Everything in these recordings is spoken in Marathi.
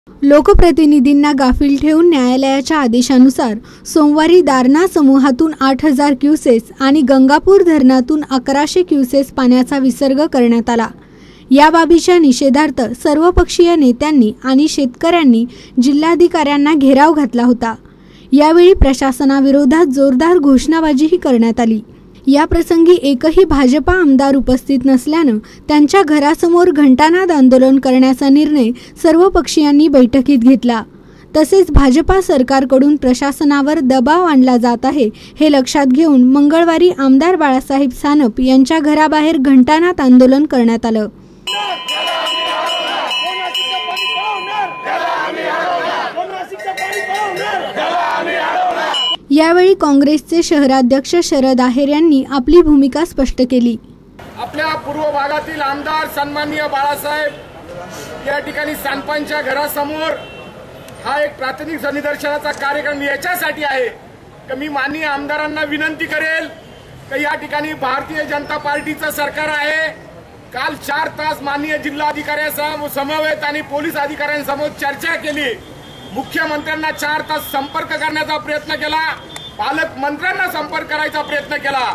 लोकप्रतिनिधींना गाफील ठेवून न्यायालयाच्या आदेशानुसार सोमवारी दारणा समूहातून 8000 क्युसेस आणि गंगापूर धरणातून 1100 क्युसेस पाण्याचा विसर्ग करण्यात आला। या बाबीच्या निषेधार्थ सर्वपक्षीय नेत्यांनी आणि शेतकऱ्यांनी जिल्हाधिकाऱ्यांना घेराव घातला होता। यावेळी प्रशासनाविरोधात जोरदार घोषणाबाजीही करण्यात आली। या प्रसंगी एकही भाजपा आमदार उपस्थित नसल्याने त्यांच्या घरासमोर घंटानाद आंदोलन करण्याचा निर्णय सर्व पक्षीयांनी बैठकीत घेतला। तसेच भाजपा सरकारकडून प्रशासनावर दबाव आणला जात आहे हे लक्षात घेऊन मंगळवारी आमदार बाळासाहेब सानप यांच्या घराबाहेर घंटानाद आंदोलन करण्यात आलं। यावेळी काँग्रेसचे शहराध्यक्ष शरद आहेर यांनी आपली भूमिका स्पष्ट केली। आपल्या पूर्व भागातील आमदार सन्माननीय बाळासाहेब या ठिकाणी सानपांच्या घरासमोर हा एक प्राथमिक निदर्शनाचा कार्यक्रम याच्यासाठी आहे की मी माननीय आमदारांना विनंती करेल की या ठिकाणी भारतीय जनता पार्टीचं सरकार आहे। काल 4 तास माननीय जिल्हाधिकाऱ्यांसमवेत आणि पोलीस अधिकाऱ्यांसमोर चर्चा केली। मुख्यमंत्र्यांना 4 तास संपर्क करण्याचा प्रयत्न केला, पालकमंत्र्यांना संपर्क करायचा प्रयत्न केला,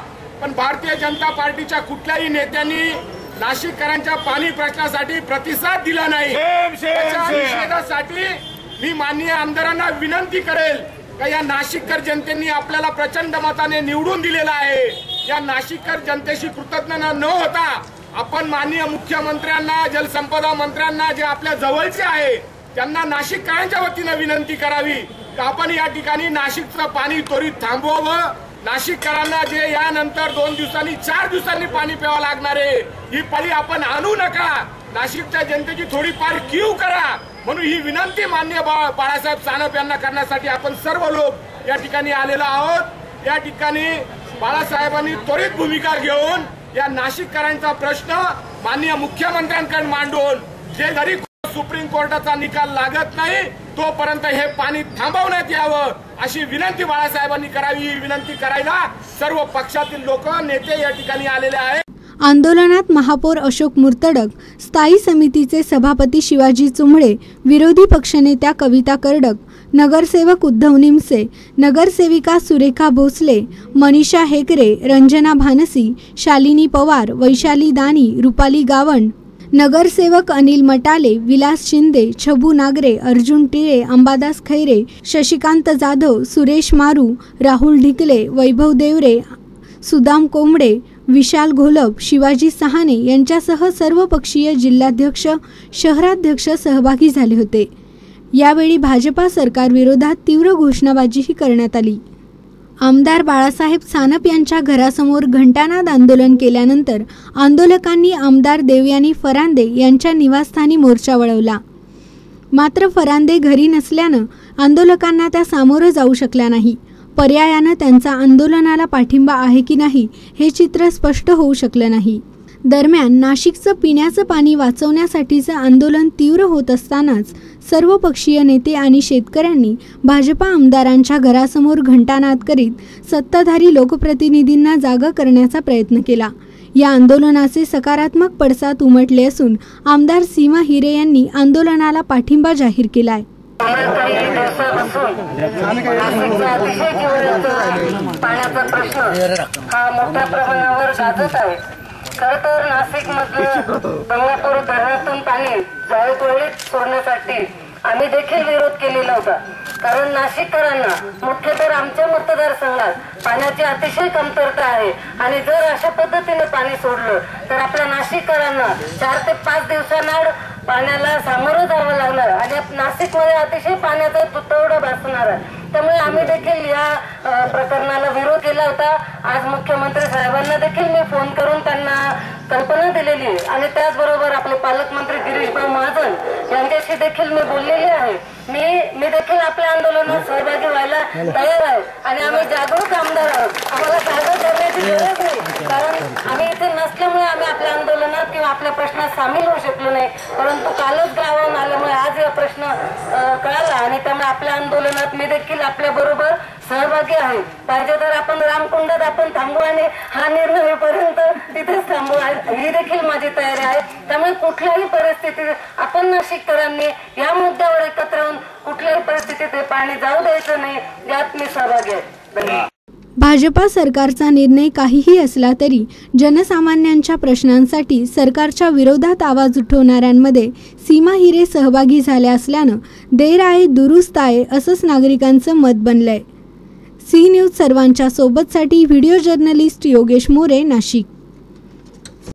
पण भारतीय जनता पार्टीच्या कुठल्याही नेत्यांनी नाशिककरांच्या पाणी प्रश्नासाठी प्रतिसाद दिला नाही। त्याच्या निषेधासाठी मी माननीय आमदारांना विनंती करेल की या नाशिककर जनतेने आपल्याला प्रचंड मताने निवडून दिलेला आहे। या नाशिककर जनतेशी कृतज्ञ न होता आपण माननीय मुख्यमंत्र्यांना, जलसंपदा मंत्र्यांना जे आपल्या जवळचे आहे त्यांना नाशिककरांच्या वतीने विनंती करावी की आपण या ठिकाणी नाशिकचं पाणी त्वरित थांबवावं। नाशिककरांना जे यानंतर 2 दिवसांनी 4 दिवसांनी पाणी प्यावं लागणार आहे ही पळी आपण आणू नका। नाशिकच्या जनतेची थोडीफार कीव करा म्हणून ही विनंती माननीय बाळासाहेब सानप यांना करण्यासाठी आपण सर्व लोक या ठिकाणी आलेलो आहोत। या ठिकाणी बाळासाहेबांनी त्वरित भूमिका घेऊन या नाशिककरांचा प्रश्न माननीय मुख्यमंत्र्यांकडे मांडून जे जरी सुप्रीम कोर्टाचा निकाल लागत नाही तोपर्यंत हे पाणी थांबवण्यात यावं अशी विनंती बाळासाहेबांनी करावी। ही विनंती करायला सर्व पक्षातील लोक, नेते या ठिकाणी आलेले आहेत। आंदोलनात महापौर अशोक मुर्तडक, स्थायी समितीचे सभापती शिवाजी चुंबळे, विरोधी पक्षनेत्या कविता कर्डक, नगरसेवक उद्धव निमसे, नगरसेविका सुरेखा भोसले, मनीषा हेकरे, रंजना भानसी, शालिनी पवार, वैशाली दानी, रुपाली गावण, नगरसेवक अनिल मटाले, विलास शिंदे, छबू नागरे, अर्जुन टिळे, अंबादास खैरे, शशिकांत जाधव, सुरेश मारू, राहुल ढिकले, वैभव देवरे, सुदाम कोंबडे, विशाल घोलप, शिवाजी सहाने यांच्यासह सर्व पक्षीय जिल्हाध्यक्ष, शहराध्यक्ष सहभागी झाले होते। यावेळी भाजपा सरकार विरोधात तीव्र घोषणाबाजीही करण्यात आली। आमदार बाळासाहेब सानप यांच्या घरासमोर घंटानाद आंदोलन केल्यानंतर आंदोलकांनी आमदार देवयानी फरांदे यांच्या निवासस्थानी मोर्चा वळवला। मात्र फरांदे घरी नसल्यानं आंदोलकांना त्या सामोरं जाऊ शकल्या नाही। पर्यायानं त्यांचा आंदोलनाला पाठिंबा आहे की नाही हे चित्र स्पष्ट होऊ शकलं नाही। दरम्यान नाशिकचं पिण्याचं पाणी वाचवण्यासाठीचं आंदोलन तीव्र होत असतानाच सर्व पक्षीय नेते आणि शेतकऱ्यांनी भाजपा आमदारांच्या घरासमोर घंटानाद करीत सत्ताधारी लोकप्रतिनिधींना जागा करण्याचा प्रयत्न केला। या आंदोलनाचे सकारात्मक पडसाद उमटले असून आमदार सीमा हिरे यांनी आंदोलनाला पाठिंबा जाहीर केलाय। पाण्याचा प्रश्न हा मोठ्या प्रमाणावर गाजत आहे। खरं तर नाशिकमधलं गंगापूर धरणातून पाणी जायकवाडीत सोडण्यासाठी आम्ही देखील विरोध केलेला होता। कारण नाशिककरांना मुख्य तर आमच्या मतदारसंघात पाण्याची अतिशय कमतरता आहे आणि जर अशा पद्धतीने पाणी सोडलं तर आपल्या नाशिककरांना 4 ते 5 दिवसांआड पाण्याला सामोरं जावं लागणार आणि नाशिकमध्ये अतिशय पाण्याचा तुटवडा भासणार आहे। त्यामुळे आम्ही देखील या प्रकरणाला विरोध केला होता। आज मुख्यमंत्री साहेबांना देखील मी फोन करून त्यांना कल्पना दिलेली आहे आणि त्याचबरोबर आपले पालकमंत्री गिरीशभाऊ महाजन यांच्याशी देखील मी बोललेली आहे। मी देखील आपल्या आंदोलनात सहभागी व्हायला तयार आहे आणि आम्ही जागरूक आमदार आहोत। आम्हाला जागा करण्याची गरज नाही कारण आम्ही इथे नसल्यामुळे आम्ही आपल्या आंदोलनात किंवा आपल्या प्रश्नात सामील होऊ शकलो नाही, परंतु कालच गावाहून आल्यामुळे आज हा प्रश्न कळाला आणि त्यामुळे आपल्या आंदोलनात मी देखील आपल्या बरोबर सहभागी आहे। पाहिजे तर आपण रामकुंडात आपण थांबू आणि हा निर्णय होईपर्यंत तिथेच थांबू, ही देखील माझी तयारी आहे। त्यामुळे कुठल्याही परिस्थितीत आपण नाशिककरांनी या मुद्द्यावर एकत्र नदीपाशी ते पाणी जाऊ द्यायचं नाही, यात मी सहभागी आहे. धन्यवाद. भाजपा सरकारचा निर्णय काहीही असला तरी जनसामान्यांच्या प्रश्नांसाठी सरकारच्या विरोधात आवाज उठवणाऱ्यांमध्ये सीमा हिरे सहभागी झाल्या असल्यानं देर आहे दुरुस्त आहे असंच नागरिकांचं मत बनलंय. सी न्यूज सर्वांच्या सोबतसाठी व्हिडिओ जर्नलिस्ट योगेश मोरे, नाशिक.